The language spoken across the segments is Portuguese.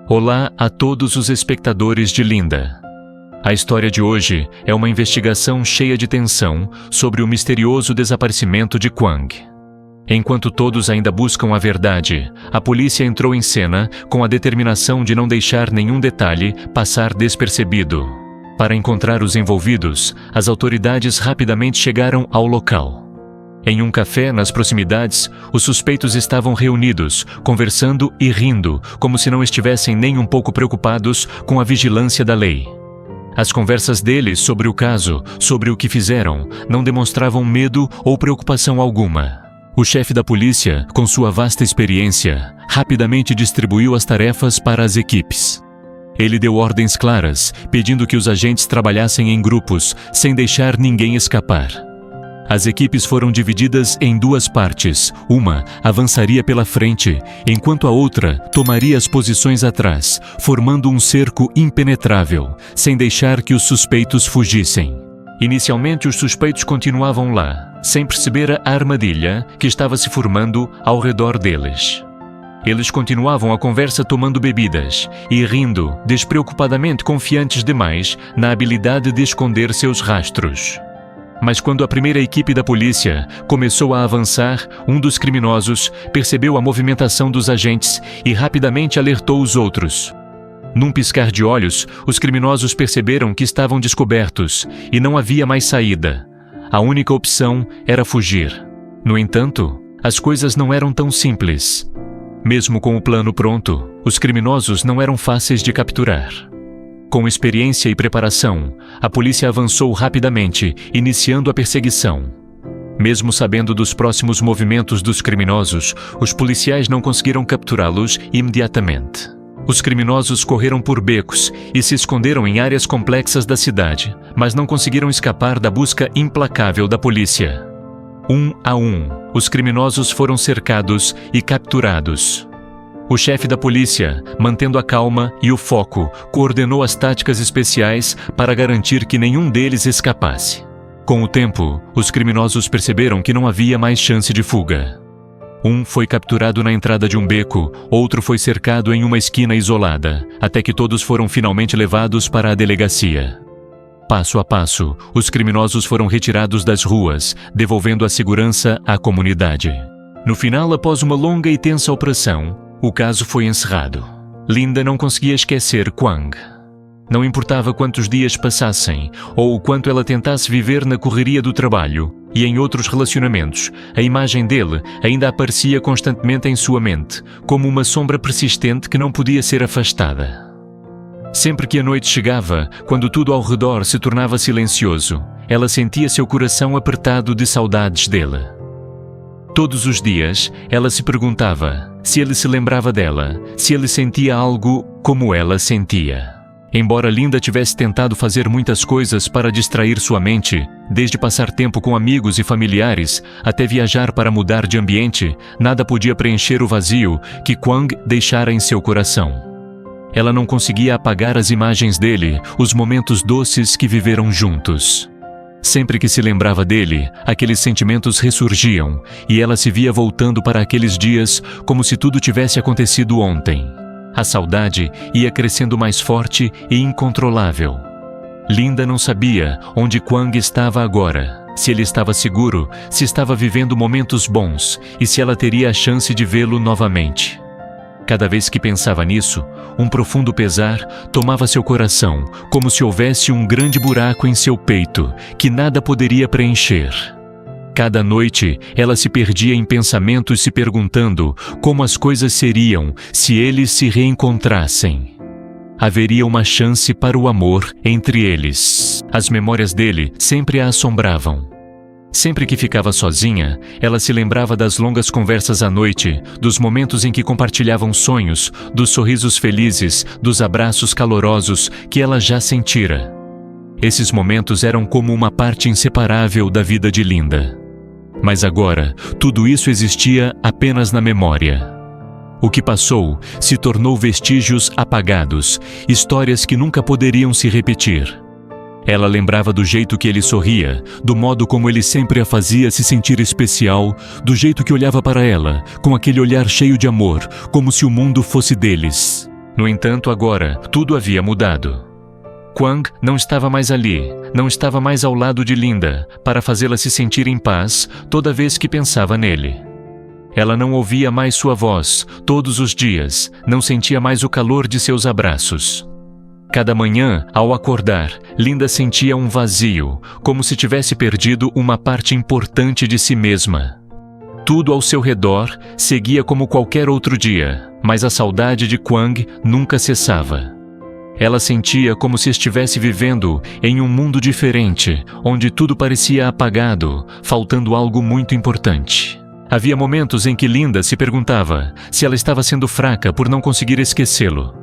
Olá a todos os espectadores de Linda. A história de hoje é uma investigação cheia de tensão sobre o misterioso desaparecimento de Kwang. Enquanto todos ainda buscam a verdade, a polícia entrou em cena com a determinação de não deixar nenhum detalhe passar despercebido. Para encontrar os envolvidos, as autoridades rapidamente chegaram ao local. Em um café nas proximidades, os suspeitos estavam reunidos, conversando e rindo, como se não estivessem nem um pouco preocupados com a vigilância da lei. As conversas deles sobre o caso, sobre o que fizeram, não demonstravam medo ou preocupação alguma. O chefe da polícia, com sua vasta experiência, rapidamente distribuiu as tarefas para as equipes. Ele deu ordens claras, pedindo que os agentes trabalhassem em grupos, sem deixar ninguém escapar. As equipes foram divididas em duas partes. Uma avançaria pela frente, enquanto a outra tomaria as posições atrás, formando um cerco impenetrável, sem deixar que os suspeitos fugissem. Inicialmente, os suspeitos continuavam lá, sem perceber a armadilha que estava se formando ao redor deles. Eles continuavam a conversa tomando bebidas e rindo, despreocupadamente confiantes demais na habilidade de esconder seus rastros. Mas quando a primeira equipe da polícia começou a avançar, um dos criminosos percebeu a movimentação dos agentes e rapidamente alertou os outros. Num piscar de olhos, os criminosos perceberam que estavam descobertos e não havia mais saída. A única opção era fugir. No entanto, as coisas não eram tão simples. Mesmo com o plano pronto, os criminosos não eram fáceis de capturar. Com experiência e preparação, a polícia avançou rapidamente, iniciando a perseguição. Mesmo sabendo dos próximos movimentos dos criminosos, os policiais não conseguiram capturá-los imediatamente. Os criminosos correram por becos e se esconderam em áreas complexas da cidade, mas não conseguiram escapar da busca implacável da polícia. Um a um, os criminosos foram cercados e capturados. O chefe da polícia, mantendo a calma e o foco, coordenou as táticas especiais para garantir que nenhum deles escapasse. Com o tempo, os criminosos perceberam que não havia mais chance de fuga. Um foi capturado na entrada de um beco, outro foi cercado em uma esquina isolada, até que todos foram finalmente levados para a delegacia. Passo a passo, os criminosos foram retirados das ruas, devolvendo a segurança à comunidade. No final, após uma longa e tensa operação, o caso foi encerrado. Linda não conseguia esquecer Kwang. Não importava quantos dias passassem, ou o quanto ela tentasse viver na correria do trabalho e em outros relacionamentos, a imagem dele ainda aparecia constantemente em sua mente, como uma sombra persistente que não podia ser afastada. Sempre que a noite chegava, quando tudo ao redor se tornava silencioso, ela sentia seu coração apertado de saudades dele. Todos os dias, ela se perguntava se ele se lembrava dela, se ele sentia algo como ela sentia. Embora Linda tivesse tentado fazer muitas coisas para distrair sua mente, desde passar tempo com amigos e familiares até viajar para mudar de ambiente, nada podia preencher o vazio que Kwang deixara em seu coração. Ela não conseguia apagar as imagens dele, os momentos doces que viveram juntos. Sempre que se lembrava dele, aqueles sentimentos ressurgiam e ela se via voltando para aqueles dias como se tudo tivesse acontecido ontem. A saudade ia crescendo mais forte e incontrolável. Linda não sabia onde Kwang estava agora, se ele estava seguro, se estava vivendo momentos bons e se ela teria a chance de vê-lo novamente. Cada vez que pensava nisso, um profundo pesar tomava seu coração, como se houvesse um grande buraco em seu peito, que nada poderia preencher. Cada noite, ela se perdia em pensamentos se perguntando como as coisas seriam se eles se reencontrassem. Haveria uma chance para o amor entre eles. As memórias dele sempre a assombravam. Sempre que ficava sozinha, ela se lembrava das longas conversas à noite, dos momentos em que compartilhavam sonhos, dos sorrisos felizes, dos abraços calorosos que ela já sentira. Esses momentos eram como uma parte inseparável da vida de Linda. Mas agora, tudo isso existia apenas na memória. O que passou se tornou vestígios apagados, histórias que nunca poderiam se repetir. Ela lembrava do jeito que ele sorria, do modo como ele sempre a fazia se sentir especial, do jeito que olhava para ela, com aquele olhar cheio de amor, como se o mundo fosse deles. No entanto, agora, tudo havia mudado. Quang não estava mais ali, não estava mais ao lado de Linda, para fazê-la se sentir em paz toda vez que pensava nele. Ela não ouvia mais sua voz todos os dias, não sentia mais o calor de seus abraços. Cada manhã, ao acordar, Linda sentia um vazio, como se tivesse perdido uma parte importante de si mesma. Tudo ao seu redor seguia como qualquer outro dia, mas a saudade de Quang nunca cessava. Ela sentia como se estivesse vivendo em um mundo diferente, onde tudo parecia apagado, faltando algo muito importante. Havia momentos em que Linda se perguntava se ela estava sendo fraca por não conseguir esquecê-lo.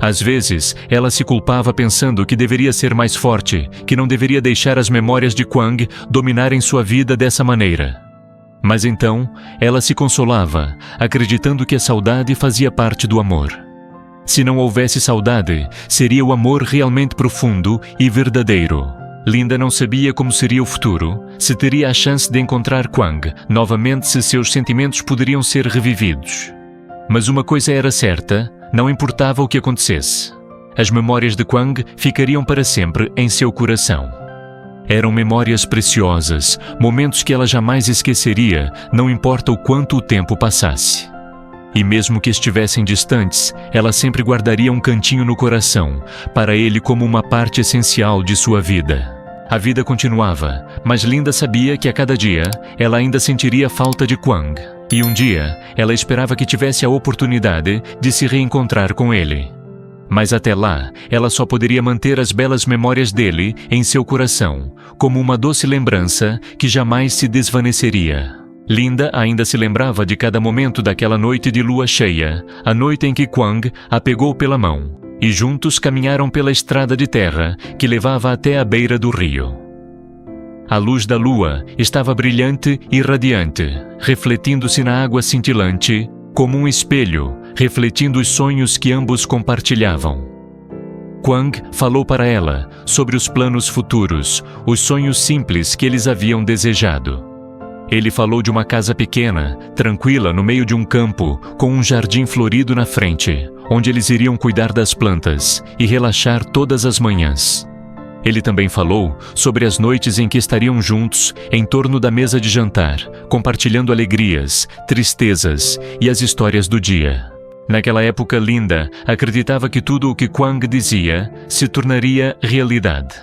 Às vezes, ela se culpava pensando que deveria ser mais forte, que não deveria deixar as memórias de Quang dominarem sua vida dessa maneira. Mas então, ela se consolava, acreditando que a saudade fazia parte do amor. Se não houvesse saudade, seria o amor realmente profundo e verdadeiro. Linda não sabia como seria o futuro, se teria a chance de encontrar Quang, novamente se seus sentimentos poderiam ser revividos. Mas uma coisa era certa, não importava o que acontecesse. As memórias de Quang ficariam para sempre em seu coração. Eram memórias preciosas, momentos que ela jamais esqueceria, não importa o quanto o tempo passasse. E mesmo que estivessem distantes, ela sempre guardaria um cantinho no coração, para ele como uma parte essencial de sua vida. A vida continuava, mas Linda sabia que a cada dia, ela ainda sentiria falta de Quang. E um dia, ela esperava que tivesse a oportunidade de se reencontrar com ele. Mas até lá, ela só poderia manter as belas memórias dele em seu coração, como uma doce lembrança que jamais se desvaneceria. Linda ainda se lembrava de cada momento daquela noite de lua cheia, a noite em que Quang a pegou pela mão, e juntos caminharam pela estrada de terra que levava até a beira do rio. A luz da lua estava brilhante e radiante, refletindo-se na água cintilante, como um espelho, refletindo os sonhos que ambos compartilhavam. Quang falou para ela sobre os planos futuros, os sonhos simples que eles haviam desejado. Ele falou de uma casa pequena, tranquila no meio de um campo, com um jardim florido na frente, onde eles iriam cuidar das plantas e relaxar todas as manhãs. Ele também falou sobre as noites em que estariam juntos em torno da mesa de jantar, compartilhando alegrias, tristezas e as histórias do dia. Naquela época, Linda acreditava que tudo o que Quang dizia se tornaria realidade.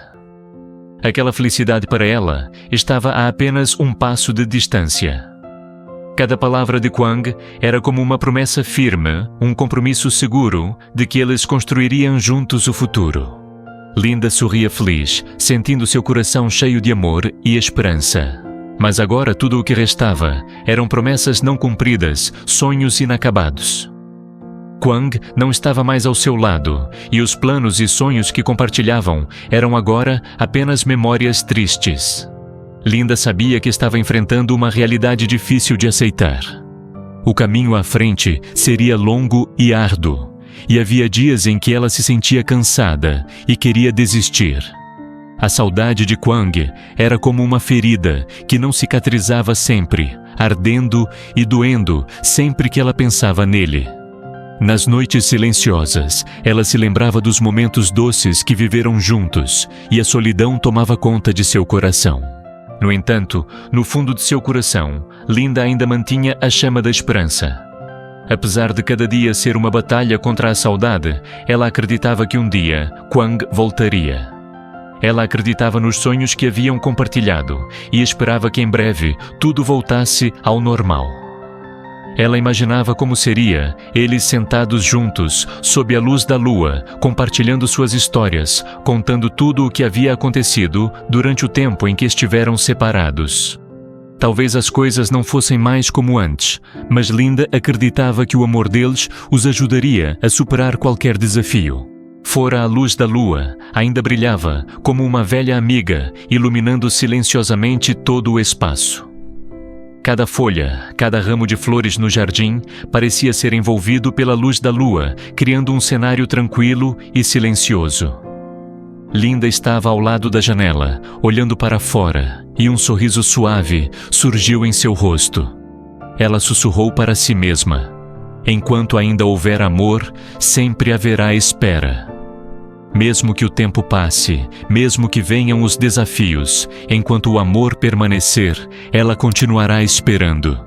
Aquela felicidade para ela estava a apenas um passo de distância. Cada palavra de Quang era como uma promessa firme, um compromisso seguro de que eles construiriam juntos o futuro. Linda sorria feliz, sentindo seu coração cheio de amor e esperança. Mas agora tudo o que restava eram promessas não cumpridas, sonhos inacabados. Quang não estava mais ao seu lado, e os planos e sonhos que compartilhavam eram agora apenas memórias tristes. Linda sabia que estava enfrentando uma realidade difícil de aceitar. O caminho à frente seria longo e árduo, e havia dias em que ela se sentia cansada e queria desistir. A saudade de Quang era como uma ferida que não cicatrizava sempre, ardendo e doendo sempre que ela pensava nele. Nas noites silenciosas, ela se lembrava dos momentos doces que viveram juntos, e a solidão tomava conta de seu coração. No entanto, no fundo de seu coração, Linda ainda mantinha a chama da esperança. Apesar de cada dia ser uma batalha contra a saudade, ela acreditava que um dia Quang voltaria. Ela acreditava nos sonhos que haviam compartilhado e esperava que em breve tudo voltasse ao normal. Ela imaginava como seria eles sentados juntos, sob a luz da lua, compartilhando suas histórias, contando tudo o que havia acontecido durante o tempo em que estiveram separados. Talvez as coisas não fossem mais como antes, mas Linda acreditava que o amor deles os ajudaria a superar qualquer desafio. Fora a luz da lua, ainda brilhava como uma velha amiga, iluminando silenciosamente todo o espaço. Cada folha, cada ramo de flores no jardim parecia ser envolvido pela luz da lua, criando um cenário tranquilo e silencioso. Linda estava ao lado da janela, olhando para fora, e um sorriso suave surgiu em seu rosto. Ela sussurrou para si mesma: Enquanto ainda houver amor, sempre haverá espera. Mesmo que o tempo passe, mesmo que venham os desafios, enquanto o amor permanecer, ela continuará esperando.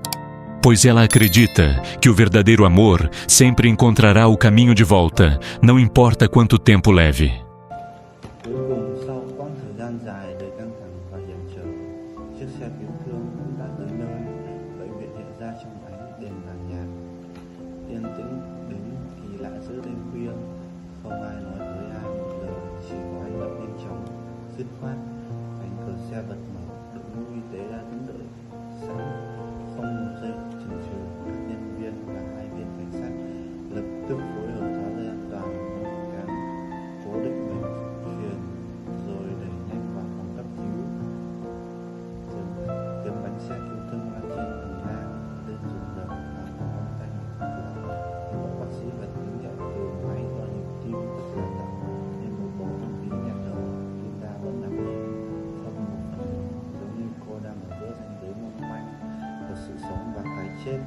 Pois ela acredita que o verdadeiro amor sempre encontrará o caminho de volta, não importa quanto tempo leve. Cuối cùng, sau quãng thời gian dài đầy căng thẳng và hiểm trở, chiếc xe cứu thương cũng đã tới nơi. Bệnh viện hiện ra trong ánh đèn vàng nhạt, yên tĩnh đến kỳ lạ giữa đêm khuya. Không ai nói với ai một lời, chỉ có hành động nhanh chóng, dứt khoát. Cánh cửa xe bật mở, đội ngũ y tế đã đứng đợi sẵn, không một giây chần chừ. Các nhân viên và hai viên cảnh sát lập tức phối hợp tháo dây an toàn, cán cố định bệnh truyền, rồi đẩy nhanh vào phòng cấp cứu. Tiếng bánh xe cứu thương vang trên hành lang lên rùng rợn và có âm thanh mở cửa. Các bác sĩ bật tín hiệu từ máy do nhịp tim tức là tạo nên một bầu không khí nhạt nhòa. Linda vẫn nằm im, không một phản ứng, giống như cô đang ở giữa ranh giới mong manh của sự sống và cái chết.